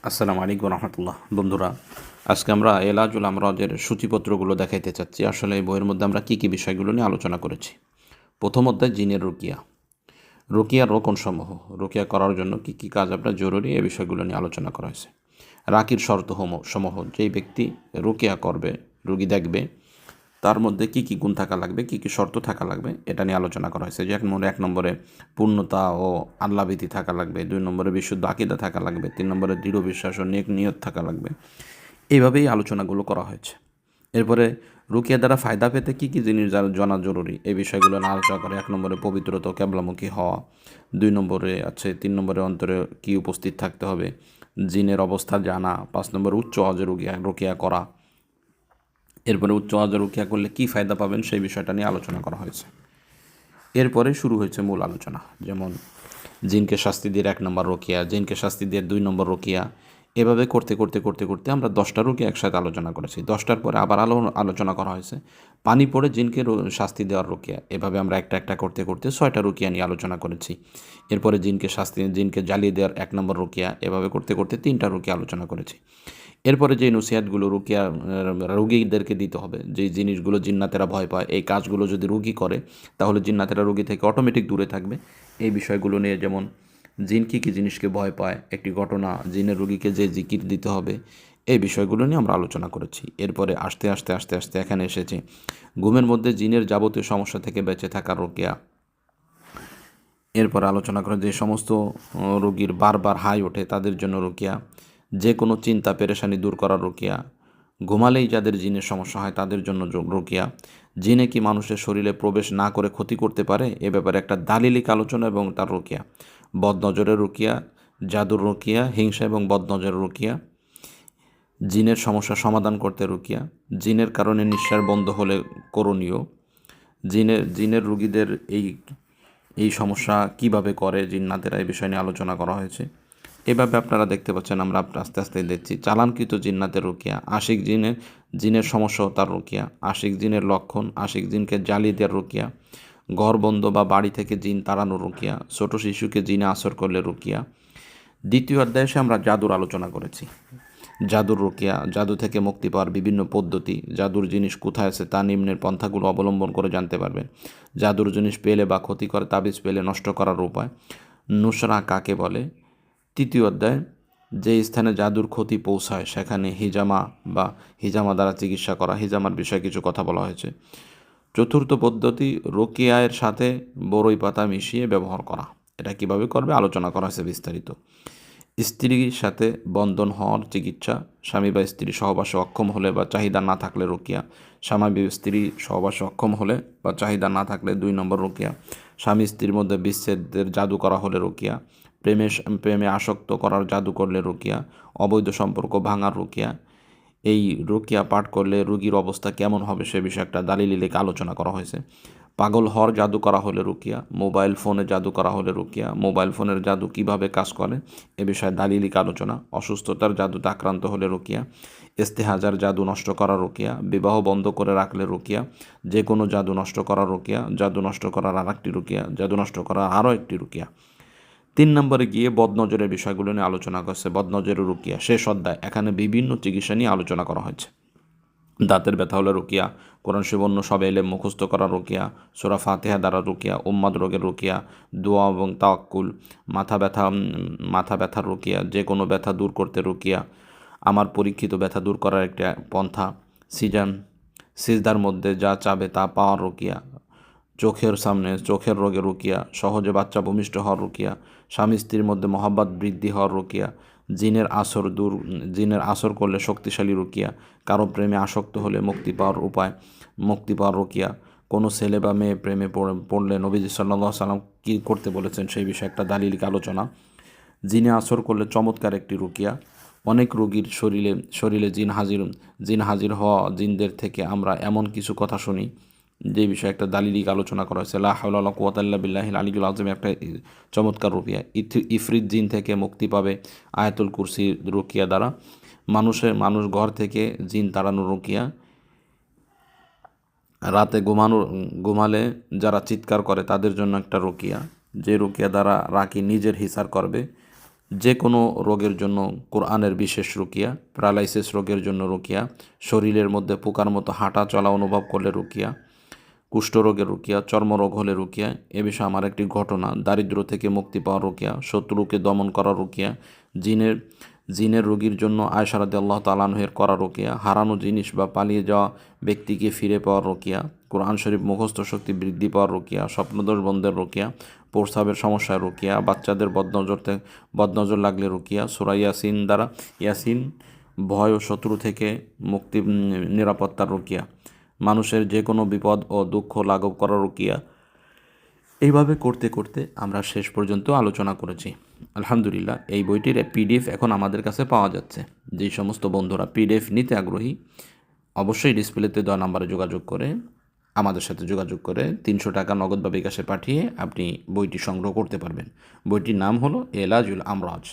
আসসালামু আলাইকুম রহমতুল্লাহ। বন্ধুরা, আজকে আমরা এলাজুল আমরাজের সূচিপত্রগুলো দেখাইতে চাচ্ছি। আসলে এই বইয়ের মধ্যে আমরা কী কী বিষয়গুলো নিয়ে আলোচনা করেছি। প্রথম অধ্যায় জিনের রুকিয়া, রুকিয়ার রোকনসমূহ, রুকিয়া করার জন্য কী কী কাজ আপনার জরুরি, এই বিষয়গুলো নিয়ে আলোচনা করা হয়েছে। রাকির শর্ত সমূহ, যেই ব্যক্তি রুকিয়া করবে, রুগী দেখবে, তার মধ্যে কী কী গুণ থাকা লাগবে, কী কী শর্ত থাকা লাগবে, এটা নিয়ে আলোচনা করা হয়েছে। যে এক নম্বরে পূর্ণতা ও আল্লাভীতি থাকা লাগবে, 2 নম্বরে বিশুদ্ধ আকীদা থাকা লাগবে, 3 নম্বরে দৃঢ় বিশ্বাস ও নেক নিয়ত থাকা লাগবে। এইভাবেই আলোচনাগুলো করা হয়েছে। এরপরে রুকিয়া দ্বারা ফায়দা পেতে কী কী জিনিস জানা জরুরি, এই বিষয়গুলো নিয়ে আলোচনা করে। 1 নম্বরে পবিত্রতা ও ক্যাবলামুখী হওয়া, 2 নম্বরে আছে 3 নম্বরে অন্তরে কী উপস্থিত থাকতে হবে, জিনের অবস্থা জানা, 5 নম্বরে উচ্চ আওয়াজে রুকিয়া করা। এরপরে উচ্চ আওয়াজে রুকিয়া করলে কী ফায়দা পাবেন, সেই বিষয়টা নিয়ে আলোচনা করা হয়েছে। এরপরে শুরু হয়েছে মূল আলোচনা, যেমন জিনকে শাস্তি দিয়ে 1 নম্বর রুকিয়া, জিনকে শাস্তি দিয়ে 2 নম্বর রুকিয়া। এভাবে করতে করতে করতে করতে আমরা 10টা রুকিয়া একসাথে আলোচনা করেছি। 10টার পরে আবার আলোচনা করা হয়েছে পানি পড়ে জিনকে শাস্তি দেওয়ার রুকিয়া। এভাবে আমরা একটা একটা করতে করতে 6টা রুকিয়া নিয়ে আলোচনা করেছি। এরপরে জিনকে জ্বালিয়ে দেওয়ার 1 নম্বর রুকিয়া। এভাবে করতে করতে 3টা রুকিয়া আলোচনা করেছি। এরপরে যে নসিহাতগুলো রুকিয়া রোগীদেরকে দিতে হবে, যেই জিনিসগুলো জিন্নাতেরা ভয় পায়, এই কাজগুলো যদি রুগী করে তাহলে জিন্নাতেরা রোগী থেকে অটোমেটিক দূরে থাকবে। এই বিষয়গুলো নিয়ে, যেমন জিন কী কী জিনিসকে ভয় পায়, একটি ঘটনা, জিনের রুগীকে যে জিকির দিতে হবে, এই বিষয়গুলো নিয়ে আমরা আলোচনা করেছি। এরপরে আস্তে আস্তে আস্তে আস্তে এখানে এসেছে ঘুমের মধ্যে জিনের যাবতীয় সমস্যা থেকে বেঁচে থাকার রুকিয়া। এরপর আলোচনা করে যে সমস্ত রোগীর বারবার হাই ওঠে তাদের জন্য রুকিয়া, যে কোনো চিন্তা পেরেশানি দূর করার রুকিয়া, ঘুমালেই যাদের জিনের সমস্যা হয় তাদের জন্য রুকিয়া, জিনে কি মানুষের শরীরে প্রবেশ না করে ক্ষতি করতে পারে, এ ব্যাপারে একটা দালিলিক আলোচনা এবং তার রুকিয়া, বদনজরের রুকিয়া, জাদুর রুকিয়া, হিংসা এবং বদনজরের রুকিয়া, জিনের সমস্যা সমাধান করতে রুকিয়া, জিনের কারণে নিঃশ্বাস বন্ধ হলে করণীয়, জিনের রুগীদের এই সমস্যা কিভাবে করে জিন্নাতেরা, এই বিষয় নিয়ে আলোচনা করা হয়েছে। এভাবে আপনারা দেখতে পাচ্ছেন আমরা আস্তে আস্তে দেখছি চালানকৃত জিন্নাতের রুকিয়া, আশিক জিনের সমস্যা তার রুকিয়া, আশিক জিনের লক্ষণ, আশিক জিনকে জ্বালিয়ে দেওয়ার রুকিয়া, ঘর বন্ধ বা বাড়ি থেকে জিন তাড়ানোর রুকিয়া, ছোট শিশুকে জিনে আসর করলে রুকিয়া। দ্বিতীয় অধ্যায়ে এসে আমরা জাদুর আলোচনা করেছি। জাদুর রুকিয়া, জাদু থেকে মুক্তি পাওয়ার বিভিন্ন পদ্ধতি, জাদুর জিনিস কোথায় আছে তা নিম্নের পন্থাগুলো অবলম্বন করে জানতে পারবেন। জাদুর জিনিস পেলে বা ক্ষতি করে তাবিজ পেলে নষ্ট করার উপায়, নুসরা কাকে বলে। তৃতীয় অধ্যায় যে স্থানে জাদুর ক্ষতি পৌঁছায় সেখানে হিজামা দ্বারা চিকিৎসা করা, হিজামার বিষয়ে কিছু কথা বলা হয়েছে। চতুর্থ পদ্ধতি রুকিয়ায়ের সাথে বরই পাতা মিশিয়ে ব্যবহার করা, এটা কিভাবে করবে আলোচনা করা হয়েছে বিস্তারিত। স্ত্রীর সাথে বন্ধন হওয়ার চিকিৎসা, স্বামী বা স্ত্রী সহবাসে অক্ষম হলে বা চাহিদা না থাকলে রুকিয়া, স্বামী স্ত্রী সহবাসে অক্ষম হলে বা চাহিদা না থাকলে 2 নম্বর রুকিয়া, স্বামী স্ত্রীর মধ্যে বিচ্ছেদের জাদু করা হলে রুকিয়া, প্রেমে আসক্ত করার জাদু করলে রুকিয়া, অবৈধ সম্পর্ক ভাঙার রুকিয়া। এই রুকিয়া পাঠ করলে রুগীর অবস্থা কেমন হবে সে বিষয়ে একটা দালিল লেখা আলোচনা করা হয়েছে। পাগল হওয়ার জাদু করা হলে রুকিয়া, মোবাইল ফোনে জাদু করা হলে রুকিয়া, মোবাইল ফোনের জাদু কিভাবে কাজ করে এ বিষয়ে দালিলিক আলোচনা। অসুস্থতার জাদুতে আক্রান্ত হলে রুকিয়া, ইস্তেহাজার জাদু নষ্ট করা রুকিয়া, বিবাহ বন্ধ করে রাখলে রুকিয়া, যে কোনো জাদু নষ্ট করা রুকিয়া, জাদু নষ্ট করার আর একটি রুকিয়া, জাদু নষ্ট করার আরও একটি রুকিয়া। 3 নম্বরে গিয়ে বদনজরের বিষয়গুলো নিয়ে আলোচনা করছে, বদনজরের রুকিয়া শেষ অধ্যায়। এখানে বিভিন্ন চিকিৎসা নিয়ে আলোচনা করা হয়েছে। দাঁতের ব্যথা হলে রুকিয়া, কোরআন শরীফ অন্য সব এলেম মুখস্থ করা রুকিয়া, সূরা ফাতিহা দ্বারা রুকিয়া, উম্মাদ রোগের রুকিয়া, দোয়া এবং তাওয়াক্কুল, মাথা ব্যথার রুকিয়া, যে কোনো ব্যথা দূর করতে রুকিয়া, আমার পরীক্ষিত ব্যথা দূর করার একটা পন্থা, সিজদার মধ্যে যা চাবে তা পাওয়ার রুকিয়া, চোখের রোগে রুকিয়া, সহজে বাচ্চা ভূমিষ্ঠ হওয়ার রুকিয়া, স্বামী স্ত্রীর মধ্যে মহাব্বত বৃদ্ধি হওয়ার রুকিয়া, জিনের আসর করলে শক্তিশালী রুকিয়া, কারো প্রেমে আসক্ত হলে মুক্তি পাওয়ার রুকিয়া, কোনো ছেলে বা মেয়ে প্রেমে পড়লে নবীজি সাল্লাল্লাহু আলাইহি সাল্লাম কী করতে বলেছেন সেই বিষয়ে একটা দালিলিক আলোচনা। জিনে আসর করলে চমৎকার একটি রুকিয়া, অনেক রোগীর শরীরে জিন হাজির হওয়া, জিনদের থেকে আমরা এমন কিছু কথা শুনি যে বিষয়ে একটা দালিলিক আলোচনা করা হয়েছে। লা হাওলা ওয়ালা কুওয়াতা ইল্লা বিল্লাহিল আলিয়্যিল আযীম একটা চমৎকার রুকিয়া। ইফরিত জিন থেকে মুক্তি পাবে আয়াতুল কুরসি রুকিয়া দ্বারা। মানুষ ঘর থেকে জিন তাড়ানোর রুকিয়া। রাতে ঘুমালে যারা চিৎকার করে তাদের জন্য একটা রুকিয়া, যে রুকিয়া দ্বারা রাকি নিজের হিসার করবে। যে কোনো রোগের জন্য কোরআনের বিশেষ রুকিয়া, প্যারালাইসিস রোগের জন্য রুকিয়া, শরীরের মধ্যে পোকার মতো হাঁটা চলা অনুভব করলে রুকিয়া, কুষ্ঠরোগের রুকিয়া, চর্মরোগ হলে রুকিয়া। এ বিষয়ে আমার একটি ঘটনা, দারিদ্র থেকে মুক্তি পাওয়ার রুকিয়া, শত্রুকে দমন করা রুকিয়া, জিনের রোগীর জন্য আয়েশা রাদিয়াল্লাহু তাআলা আনহার করা রুকিয়া, হারানো জিনিস বা পালিয়ে যাওয়া ব্যক্তিকে ফিরে পাওয়ার রুকিয়া, কোরআন শরীফ মুখস্থ শক্তি বৃদ্ধি পাওয়ার রুকিয়া, স্বপ্নদোষ বন্ধের রুকিয়া, প্রস্রাবের সমস্যায় রুকিয়া, বাচ্চাদের বদনজর লাগলে রুকিয়া, সূরা ইয়াসিন দ্বারা ইয়াসিন ভয় ও শত্রু থেকে মুক্তি, নিরাপত্তার রুকিয়া, মানুষের যে কোনো বিপদ ও দুঃখ লাঘব করার রুকিয়া। এইভাবে করতে করতে আমরা শেষ পর্যন্ত আলোচনা করেছি। আলহামদুলিল্লাহ, এই বইটির পিডিএফ এখন আমাদের কাছে পাওয়া যাচ্ছে। যেই সমস্ত বন্ধুরা পিডিএফ নিতে আগ্রহী, অবশ্যই ডিসপ্লেতে দেওয়া নাম্বারে যোগাযোগ করে আমাদের সাথে যোগাযোগ করে 300 টাকা নগদ বা বিকাশে পাঠিয়ে আপনি বইটি সংগ্রহ করতে পারবেন। বইটির নাম হলো এলাজুল আমরাজ।